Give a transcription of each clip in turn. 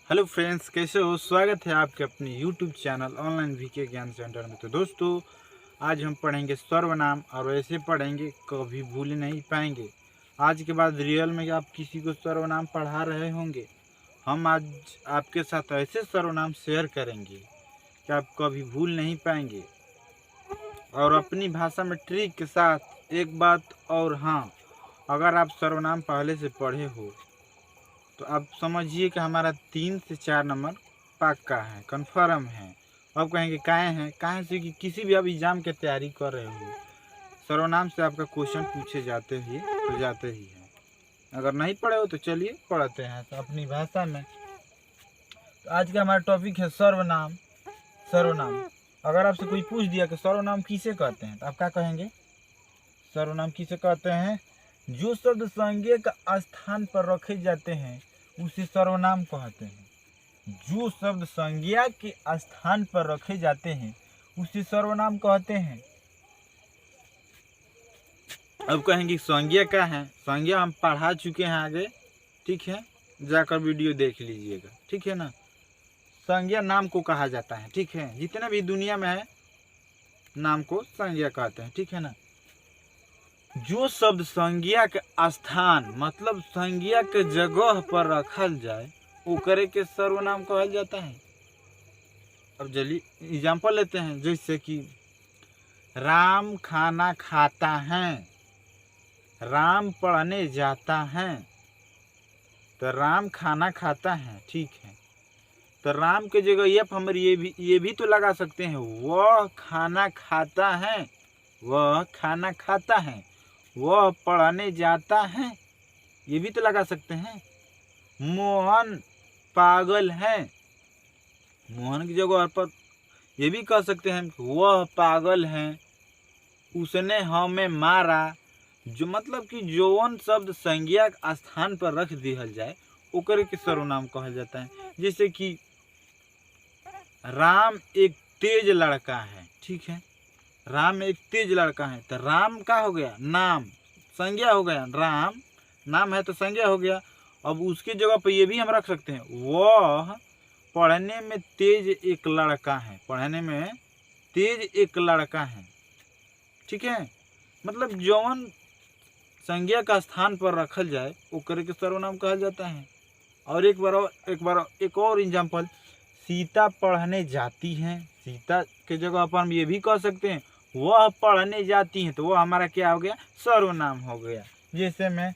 Hello friends, कैसे हो। स्वागत है आपके अपने यूट्यूब चैनल ऑनलाइन वीके ज्ञान सेंटर में। तो दोस्तों, आज हम पढ़ेंगे सर्वनाम और ऐसे पढ़ेंगे कभी भूल नहीं पाएंगे। आज के बाद रियल में आप किसी को सर्वनाम पढ़ा रहे होंगे, हम आज आपके साथ ऐसे सर्वनाम शेयर करेंगे कि आप कभी भूल नहीं पाएंगे। और अपनी भाषा में ट्रिक के साथ एक बात और, हाँ, अगर आप सर्वनाम पहले से पढ़े हो तो आप समझिए कि हमारा 3 से 4 नंबर पक्का है, कन्फर्म है। अब कहेंगे काहे हैं, काहे से कि किसी भी आप एग्जाम की तैयारी कर रहे हो, सर्वनाम से आपका क्वेश्चन पूछे जाते ही हैं। अगर नहीं पढ़े हो तो चलिए पढ़ते हैं तो अपनी भाषा में। तो आज का हमारा टॉपिक है सर्वनाम। सर्वनाम, अगर आपसे कोई पूछ दिया कि सर्वनाम किसे कहते हैं तो आप क्या कहेंगे? सर्वनाम किसे कहते हैं? जो शब्द संज्ञा का स्थान पर रखे जाते हैं उसे सर्वनाम कहते हैं। जो शब्द संज्ञा के स्थान पर रखे जाते हैं उसे सर्वनाम कहते हैं। अब कहेंगे संज्ञा क्या है? संज्ञा हम पढ़ा चुके हैं आगे, ठीक है, जाकर वीडियो देख लीजिएगा, ठीक है ना। संज्ञा नाम को कहा जाता है, ठीक है, जितने भी दुनिया में है नाम को संज्ञा कहते हैं, ठीक है ना। जो शब्द संज्ञा के स्थान मतलब संज्ञा के जगह पर रखल जाए ओकरे के सर्वनाम कहल जाता है। अब चलिए एग्जाम्पल लेते हैं, जैसे कि राम खाना खाता है, राम पढ़ने जाता है। तो राम खाना खाता है, ठीक है, तो राम के जगह ये हम ये भी तो लगा सकते हैं, वह खाना खाता है, वह खाना खाता है, वह पढ़ने जाता है, ये भी तो लगा सकते हैं। मोहन पागल है, मोहन की जगह पर ये भी कह सकते हैं वह पागल है, उसने हमें मारा। जो मतलब कि जौन शब्द संज्ञा के स्थान पर रख दिया जाए ओकरे के सर्वनाम कहल जाता है। जैसे कि राम एक तेज लड़का है, ठीक है, राम एक तेज लड़का है, तो राम का हो गया नाम, संज्ञा हो गया, राम नाम है तो संज्ञा हो गया। अब उसके जगह पर ये भी हम रख सकते हैं, वह पढ़ने में तेज एक लड़का है, पढ़ने में तेज एक लड़का है, ठीक है। मतलब जौन संज्ञा का स्थान पर रखल जाए ओकरे के सर्वनाम कहल जाता है। और एक बार एक और एग्जाम्पल, सीता पढ़ने जाती हैं, सीता के जगह पर हम ये भी कह सकते हैं वह पढ़ने जाती हैं, तो वह हमारा क्या हो गया? सर्वनाम हो गया। जैसे मैं,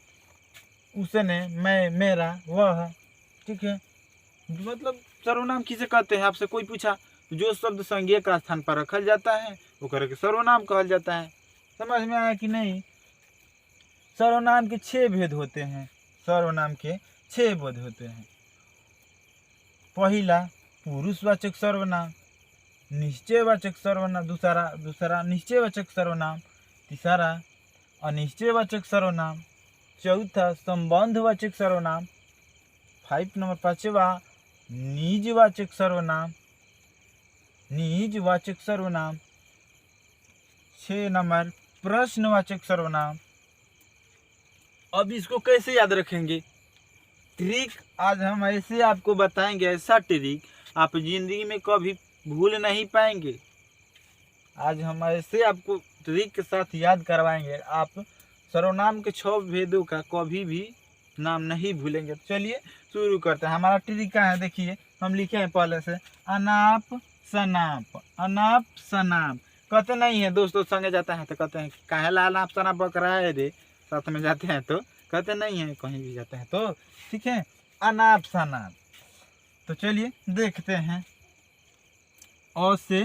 उसने, मैं, मेरा, वह, ठीक है। मतलब सर्वनाम किसे कहते हैं? आपसे कोई पूछा, जो शब्द संज्ञा का स्थान पर रखा जाता है वो करके सर्वनाम कहल जाता है। समझ में आया कि नहीं? सर्वनाम के 6 भेद होते हैं, सर्वनाम के 6 भेद होते हैं। पहला पुरुषवाचक सर्वनाम, निश्चयवाचक सर्वनाम, दूसरा निश्चयवाचक सर्वनाम, तीसरा अनिश्चयवाचक सर्वनाम, चौथा संबंधवाचक सर्वनाम, 5 नंबर 5वां निजवाचक सर्वनाम, 6 नंबर प्रश्नवाचक सर्वनाम। अब इसको कैसे याद रखेंगे? ट्रिक आज हम ऐसे आपको बताएंगे, ऐसा ट्रिक आप जिंदगी में कभी भूल नहीं पाएंगे। आज हम ऐसे आपको ट्रिक के साथ याद करवाएंगे, आप सर्वनाम के 6 भेदों का कभी भी नाम नहीं भूलेंगे। चलिए शुरू करते हैं। हमारा ट्रिक क्या है, देखिए हम लिखे हैं पहले से, अनाप शनाप, अनाप शनाप। कहते नहीं है दोस्तों, संगे जाता है तो कहते हैं काहे ला अनाप शनाप बक रहा है रे, साथ में जाते हैं तो कहते नहीं है, कहीं भी जाते हैं तो, ठीक है, अनाप शनाप। तो चलिए देखते हैं। अ से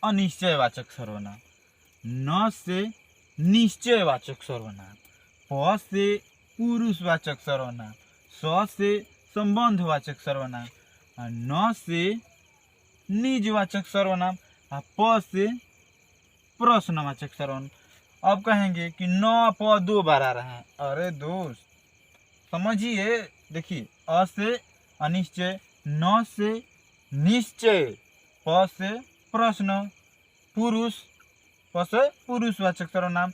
अनिश्चयवाचक सर्वनाम, न से निश्चयवाचक सर्वनाम, प से पुरुषवाचक सर्वनाम, स से संबंधवाचक सर्वनाम, न से निजवाचक सर्वनाम, प से प्रश्नवाचक सर्वनाम। अब कहेंगे कि न प 2 बार आ रहा है, अरे दोस्त समझिए, देखिए अ से अनिश्चय, न से निश्चय, प से प्रश्न, पुरुष, प से पुरुषवाचक सर्वनाम,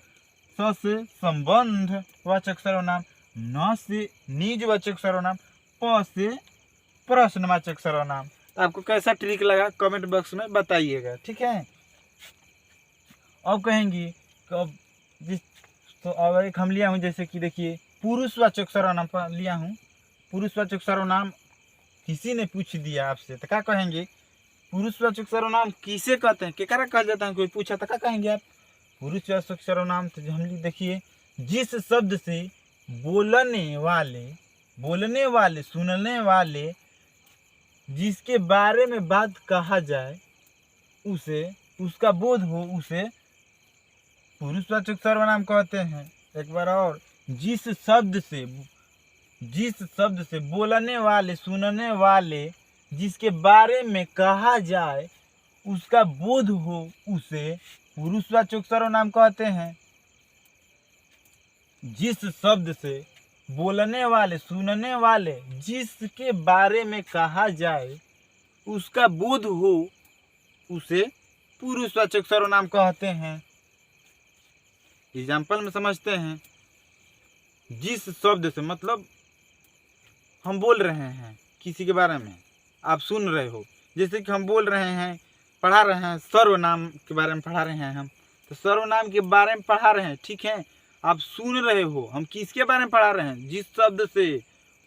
स से संबंधवाचक सर्वनाम, न से निजवाचक सर्वनाम, प से प्रश्नवाचक सर्वनाम। तो आपको कैसा ट्रिक लगा कमेंट बॉक्स में बताइएगा, ठीक है। अब कहेंगी तो अब एक हम लिया हूँ, जैसे कि देखिए पुरुषवाचक सर्वनाम पर लिया हूँ। पुरुषवाचक सर्वनाम किसी ने पूछ दिया आपसे तो क्या कहेंगे, पुरुषवाचक सर्वनाम किसे कहते हैं, केकरा कहा जाता है, कोई पूछा तो क्या कहेंगे आप। पुरुषवाचक सर्वनाम तो हम देखिए जिस शब्द से बोलने वाले सुनने वाले जिसके बारे में बात कहा जाए उसे उसका बोध हो उसे पुरुषवाचक सर्वनाम कहते हैं। एक बार और, जिस शब्द से बोलने वाले सुनने वाले जिसके बारे में कहा जाए उसका बोध हो उसे पुरुषवाचक सर्वनाम कहते हैं। जिस शब्द से बोलने वाले सुनने वाले जिसके बारे में कहा जाए उसका बोध हो उसे पुरुषवाचक सर्वनाम कहते हैं। एग्जाम्पल में समझते हैं। जिस शब्द से मतलब हम बोल रहे हैं किसी के बारे में, आप सुन रहे हो, जैसे कि हम बोल रहे हैं, पढ़ा रहे हैं, सर्वनाम के बारे में पढ़ा रहे हैं हम, तो सर्वनाम के बारे में पढ़ा रहे हैं, ठीक है। आप सुन रहे हो, हम किसके बारे में पढ़ा रहे हैं, जिस शब्द से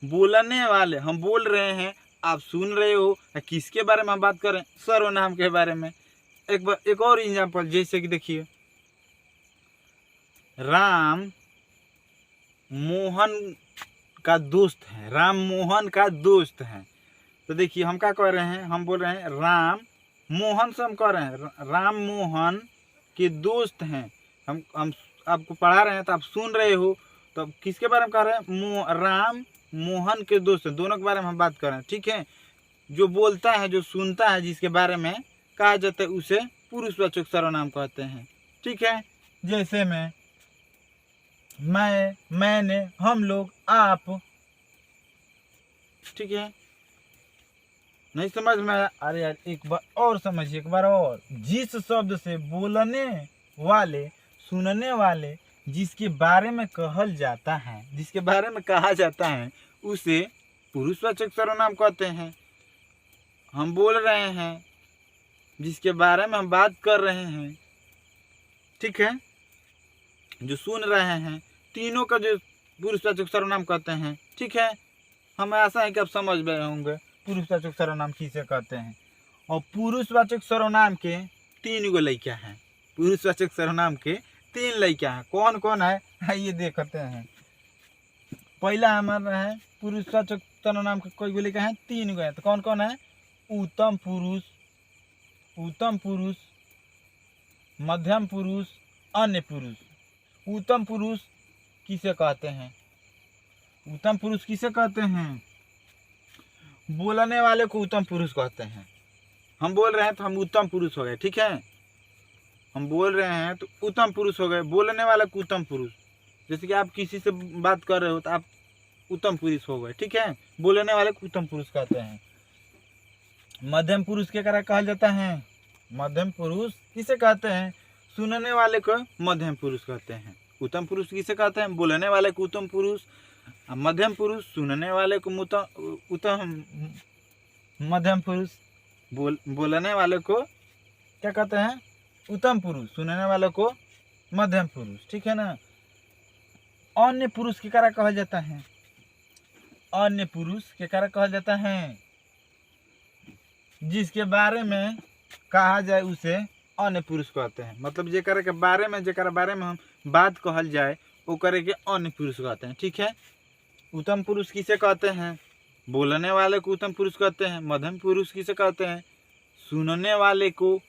बोलने वाले हम बोल रहे हैं, आप सुन रहे हो, किसके बारे में हम बात कर रहे हैं, सर्वनाम के बारे में। एक और एग्जाम्पल, जैसे कि देखिए राम मोहन का दोस्त है, राम मोहन का दोस्त है। तो देखिए हम क्या कह रहे हैं, हम बोल रहे हैं राम मोहन से हम कह रहे हैं राम मोहन के दोस्त हैं। हम आपको पढ़ा रहे हैं तो आप सुन रहे हो, तो किसके बारे में कह रहे हैं, राम मोहन के दोस्त, दोनों के बारे में हम बात कर रहे हैं, ठीक है। जो बोलता है, जो सुनता है, जिसके बारे में कहा जाता है उसे पुरुषवाचक सर्वनाम कहते हैं, ठीक है। जैसे मैंने, हम लोग, आप, ठीक है। नहीं समझ में आया, अरे यार एक बार और समझिए, एक बार और। जिस शब्द से बोलने वाले सुनने वाले जिसके बारे में कहल जाता है, जिसके बारे में कहा जाता है उसे पुरुषवाचक सर्वनाम कहते हैं। हम बोल रहे हैं, जिसके बारे में हम बात कर रहे हैं, ठीक है, जो सुन रहे हैं, तीनों का जो पुरुषवाचक सर्वनाम कहते हैं, ठीक है। हमें आशा है कि आप समझ गए होंगे पुरुषवाचक सर्वनाम किसे कहते हैं। और पुरुषवाचक सर्वनाम के 3 गो लइका हैं, पुरुषवाचक सर्वनाम के 3 लइका हैं। कौन कौन है ये देखते हैं। पहला हमारा है पुरुषवाचक सर्वनाम के कोई गो लइका हैं, 3 गो है। तो कौन कौन है, उत्तम पुरुष, मध्यम पुरुष, अन्य पुरुष। उत्तम पुरुष किसे कहते हैं, उत्तम पुरुष किसे कहते हैं, बोलने वाले को उत्तम पुरुष कहते हैं। हम बोल रहे हैं तो हम उत्तम पुरुष हो गए, ठीक है। हम बोल रहे हैं तो उत्तम पुरुष हो गए, बोलने वाला को उत्तम पुरुष। जैसे कि आप किसी से बात कर रहे हो तो आप उत्तम पुरुष हो गए, ठीक है। बोलने वाले को उत्तम पुरुष कहते हैं। मध्यम पुरुष के कारण कहा जाता है, मध्यम पुरुष किसे कहते हैं, सुनने वाले को मध्यम पुरुष कहते हैं। उत्तम पुरुष किसे कहते हैं, बोलने वाले को उत्तम पुरुष, मध्यम पुरुष सुनने वाले को उत्तम मध्यम पुरुष, बोलने वाले को क्या कहते हैं, उत्तम पुरुष, सुनने वाले को मध्यम पुरुष, ठीक है ना। अन्य पुरुष के कारण कहा जाता है, अन्य पुरुष के कारण कहा जाता है जिसके बारे में कहा जाए उसे अन्य पुरुष कहते हैं। मतलब जेकरा के बारे में हम बात कहल जाए वो करे के अन्य पुरुष कहते हैं, ठीक है। उत्तम पुरुष किसे कहते हैं, बोलने वाले को उत्तम पुरुष कहते हैं। मध्यम पुरुष किसे कहते हैं, सुनने वाले को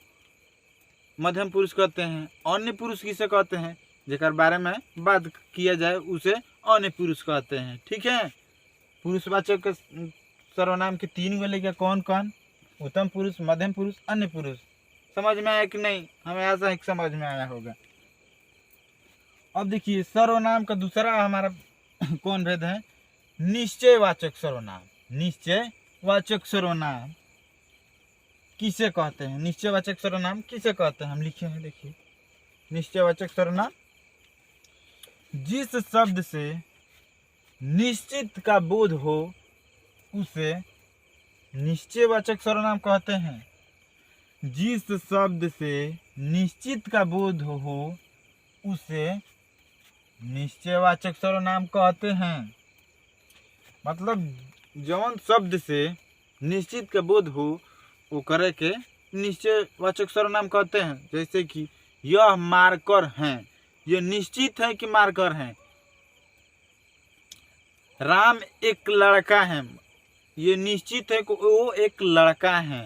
मध्यम पुरुष कहते हैं। अन्य पुरुष किसे कहते हैं, जेकर बारे में बात किया जाए उसे अन्य पुरुष कहते हैं, ठीक है। पुरुषवाचक सर्वनाम के 3 गो लेके कौन कौन, उत्तम पुरुष, मध्यम पुरुष, अन्य पुरुष। समझ में आया कि नहीं, हमें ऐसा ही समझ में आया होगा। अब देखिए सर्वनाम का दूसरा हमारा कौन भेद है, निश्चयवाचक सर्वनाम। निश्चयवाचक सर्वनाम किसे कहते हैं, निश्चयवाचक सर्वनाम किसे कहते हैं, हम लिखे हैं देखिए। निश्चयवाचक सर्वनाम जिस शब्द से निश्चित का बोध हो उसे निश्चयवाचक सर्वनाम कहते हैं। जिस शब्द से निश्चित का बोध हो उसे निश्चयवाचक सर्वनाम कहते हैं। मतलब जौन शब्द से निश्चित का बोध हो वो करे के निश्चयवाचक सर्वनाम कहते हैं। जैसे कि यह मार्कर हैं, ये निश्चित है कि मार्कर हैं। राम एक लड़का है, ये निश्चित है कि वो एक लड़का है।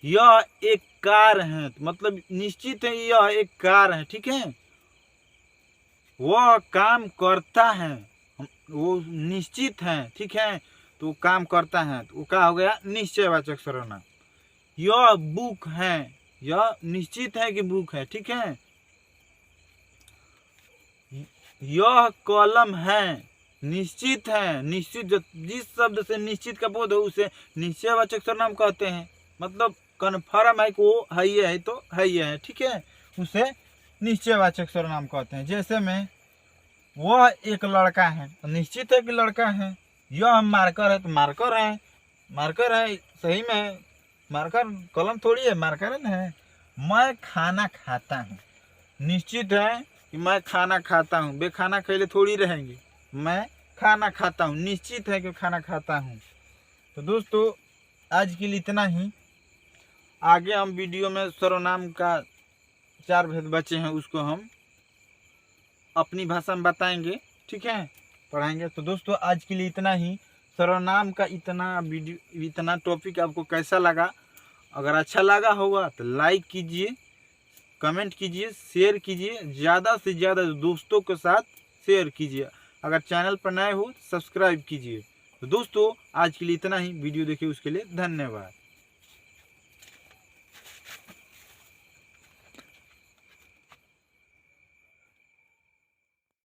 यह एक कार है, मतलब निश्चित है यह एक कार है, ठीक है। वह काम करता है, वो निश्चित है, ठीक है, तो वो काम करता है, तो वो क्या हो गया निश्चयवाचक सर्वनाम। यह बुक है, यह निश्चित है कि बुक है, ठीक है। यह कलम है, निश्चित है, निश्चित जिस शब्द से निश्चित का बोध हो उसे निश्चयवाचक सर्वनाम कहते हैं। मतलब कन्फर्म है कि वो है ये है तो है ये है, ठीक है, उसे निश्चयवाचक सर्वनाम कहते हैं। जैसे में वह एक लड़का है, तो निश्चित है कि लड़का है। यह मार्कर है, तो मार्कर है, मार्कर है, सही में मार्कर कलम थोड़ी है, मार्कर है। मैं खाना खाता हूँ, निश्चित है कि मैं खाना खाता हूँ, बेखाना खैले थोड़ी रहेंगे। मैं खाना खाता हूँ, निश्चित है कि खाना खाता हूँ। तो दोस्तों आज के लिए इतना ही। आगे हम वीडियो में सर्वनाम का 4 भेद बचे हैं, उसको हम अपनी भाषा में बताएंगे, ठीक है, पढ़ाएंगे। तो दोस्तों आज के लिए इतना ही। सर्वनाम का इतना वीडियो, इतना टॉपिक आपको कैसा लगा? अगर अच्छा लगा होगा तो लाइक कीजिए, कमेंट कीजिए, शेयर कीजिए, ज़्यादा से ज़्यादा दोस्तों के साथ शेयर कीजिए। अगर चैनल पर नए हो सब्सक्राइब कीजिए। तो दोस्तों आज के लिए इतना ही। वीडियो देखिए उसके लिए धन्यवाद।